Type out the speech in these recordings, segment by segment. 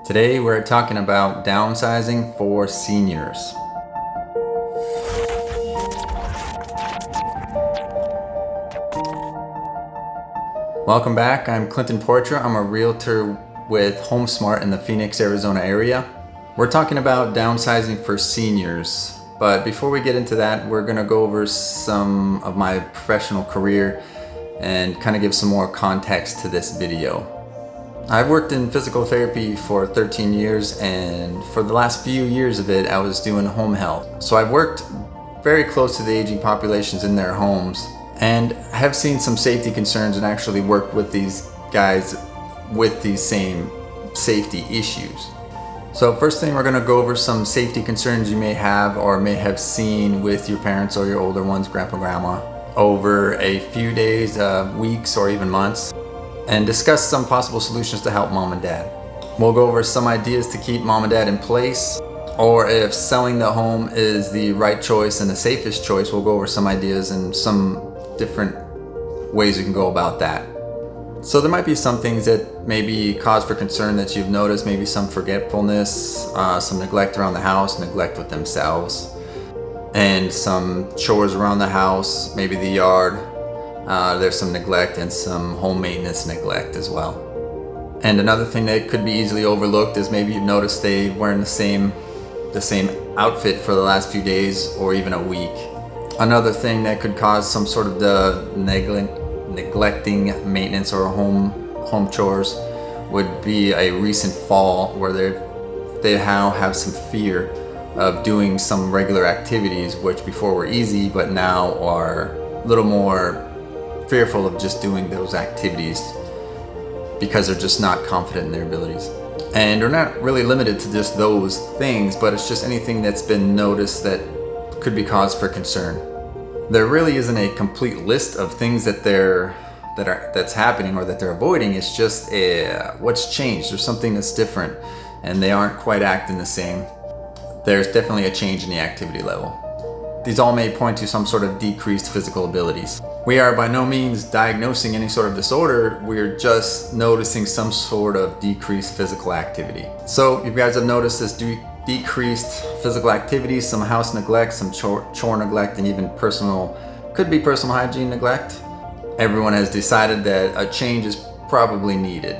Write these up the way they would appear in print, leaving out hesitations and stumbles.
Today we're talking about downsizing for seniors. Welcome back. I'm Clinton Poitra. I'm a realtor with HomeSmart in the Phoenix, Arizona area. We're talking about downsizing for seniors. But before we get into that, we're going to go over some of my professional career and kind of give some more context to this video. I've worked in physical therapy for 13 years, and for the last few years of it, I was doing home health. So I've worked very close to the aging populations in their homes and have seen some safety concerns and actually worked with these guys with these same safety issues. So first thing, we're going to go over some safety concerns you may have or may have seen with your parents or your older ones, grandpa, grandma, over a few days, weeks, or even months, and discuss some possible solutions to help mom and dad. We'll go over some ideas to keep mom and dad in place, or if selling the home is the right choice and the safest choice, we'll go over some ideas and some different ways you can go about that. So there might be some things that may be cause for concern that you've noticed, maybe some forgetfulness, some neglect around the house, neglect with themselves, and some chores around the house, maybe the yard. There's some neglect and some home maintenance neglect as well. And another thing that could be easily overlooked is maybe you've noticed they wearing the same outfit for the last few days or even a week. Another thing that could cause some sort of the neglecting maintenance or home chores would be a recent fall where they now have some fear of doing some regular activities which before were easy but now are a little more fearful of just doing those activities because they're just not confident in their abilities. And they're not really limited to just those things, but it's just anything that's been noticed that could be cause for concern. There really isn't a complete list of things that's happening or that they're avoiding. It's just what's changed. There's something that's different and they aren't quite acting the same. There's definitely a change in the activity level. These all may point to some sort of decreased physical abilities. We are by no means diagnosing any sort of disorder, we're just noticing some sort of decreased physical activity. So you guys have noticed this decreased physical activity, some house neglect, some chore neglect, and even could be personal hygiene neglect. Everyone has decided that a change is probably needed.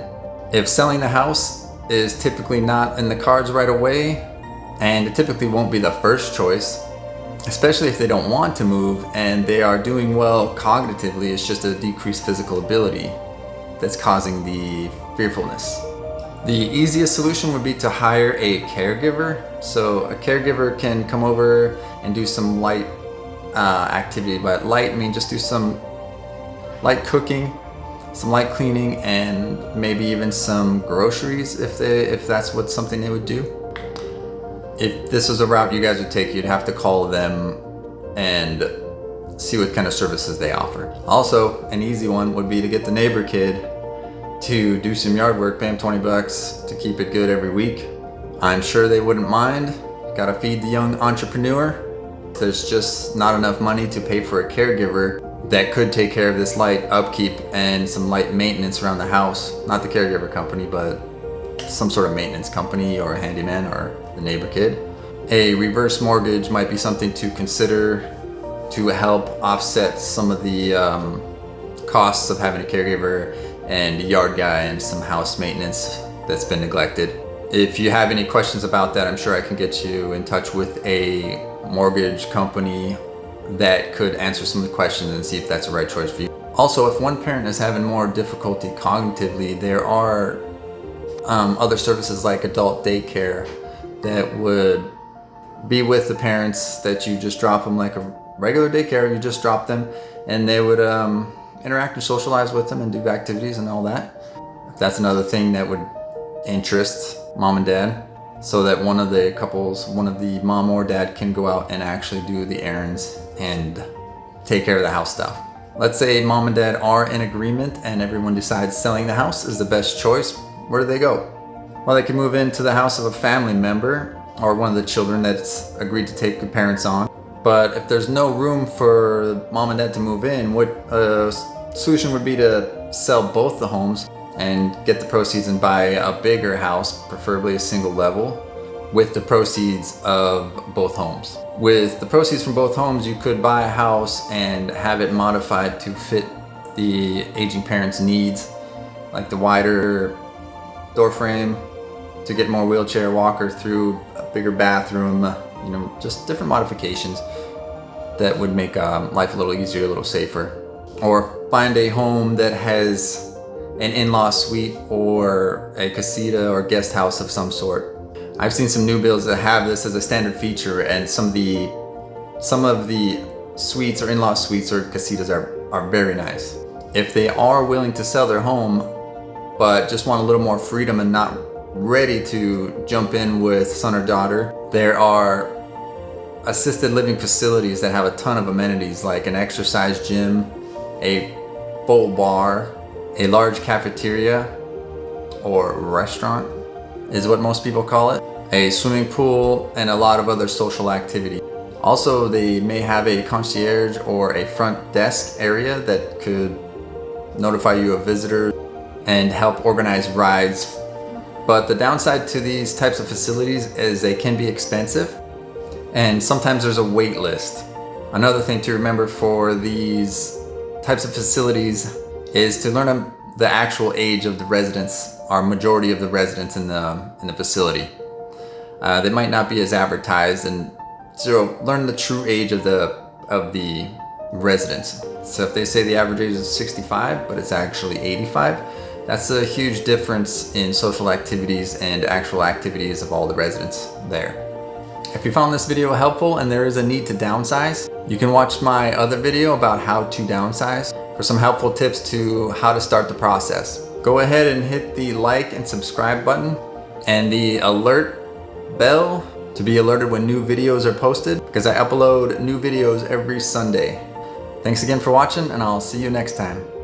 If selling the house is typically not in the cards right away, and it typically won't be the first choice, especially if they don't want to move and they are doing well cognitively, it's just a decreased physical ability that's causing the fearfulness. The easiest solution would be to hire a caregiver. So a caregiver can come over and do some light activity. By light, I mean just do some light cooking, some light cleaning, and maybe even some groceries if that's something they would do. If this was a route you guys would take, you'd have to call them and see what kind of services they offer. Also, an easy one would be to get the neighbor kid to do some yard work, pay him $20 to keep it good every week. I'm sure they wouldn't mind. Gotta feed the young entrepreneur. There's just not enough money to pay for a caregiver that could take care of this light upkeep and some light maintenance around the house. Not the caregiver company, but some sort of maintenance company or a handyman or the neighbor kid. A reverse mortgage might be something to consider to help offset some of the costs of having a caregiver and a yard guy and some house maintenance that's been neglected. If you have any questions about that, I'm sure I can get you in touch with a mortgage company that could answer some of the questions and see if that's the right choice for you. Also, if one parent is having more difficulty cognitively, there are other services like adult daycare that would be with the parents that you just drop them like a regular daycare. You just drop them and they would interact and socialize with them and do activities and all that. If that's another thing that would interest mom and dad, so that one of the mom or dad can go out and actually do the errands and take care of the house stuff. Let's say mom and dad are in agreement and everyone decides selling the house is the best choice. Where do they go? Well, they can move into the house of a family member or one of the children that's agreed to take the parents on. But if there's no room for mom and dad to move in, what a solution would be to sell both the homes and get the proceeds and buy a bigger house, preferably a single level, with the proceeds of both homes. With the proceeds from both homes, you could buy a house and have it modified to fit the aging parents' needs, like the wider door frame to get more wheelchair walker through, a bigger bathroom, you know, just different modifications that would make life a little easier, a little safer. Or find a home that has an in-law suite or a casita or guest house of some sort. I've seen some new builds that have this as a standard feature, and some of the suites or in-law suites or casitas are very nice. If they are willing to sell their home but just want a little more freedom and not ready to jump in with son or daughter, there are assisted living facilities that have a ton of amenities, like an exercise gym, a full bar, a large cafeteria or restaurant is what most people call it, a swimming pool, and a lot of other social activity. Also, they may have a concierge or a front desk area that could notify you of visitors and help organize rides. But the downside to these types of facilities is they can be expensive, and sometimes there's a wait list. Another thing to remember for these types of facilities is to learn the actual age of the residents, or majority of the residents in the facility. They might not be as advertised, and so learn the true age of the residents. So if they say the average age is 65, but it's actually 85, that's a huge difference in social activities and actual activities of all the residents there. If you found this video helpful and there is a need to downsize, you can watch my other video about how to downsize for some helpful tips to how to start the process. Go ahead and hit the like and subscribe button and the alert bell to be alerted when new videos are posted, because I upload new videos every Sunday. Thanks again for watching, and I'll see you next time.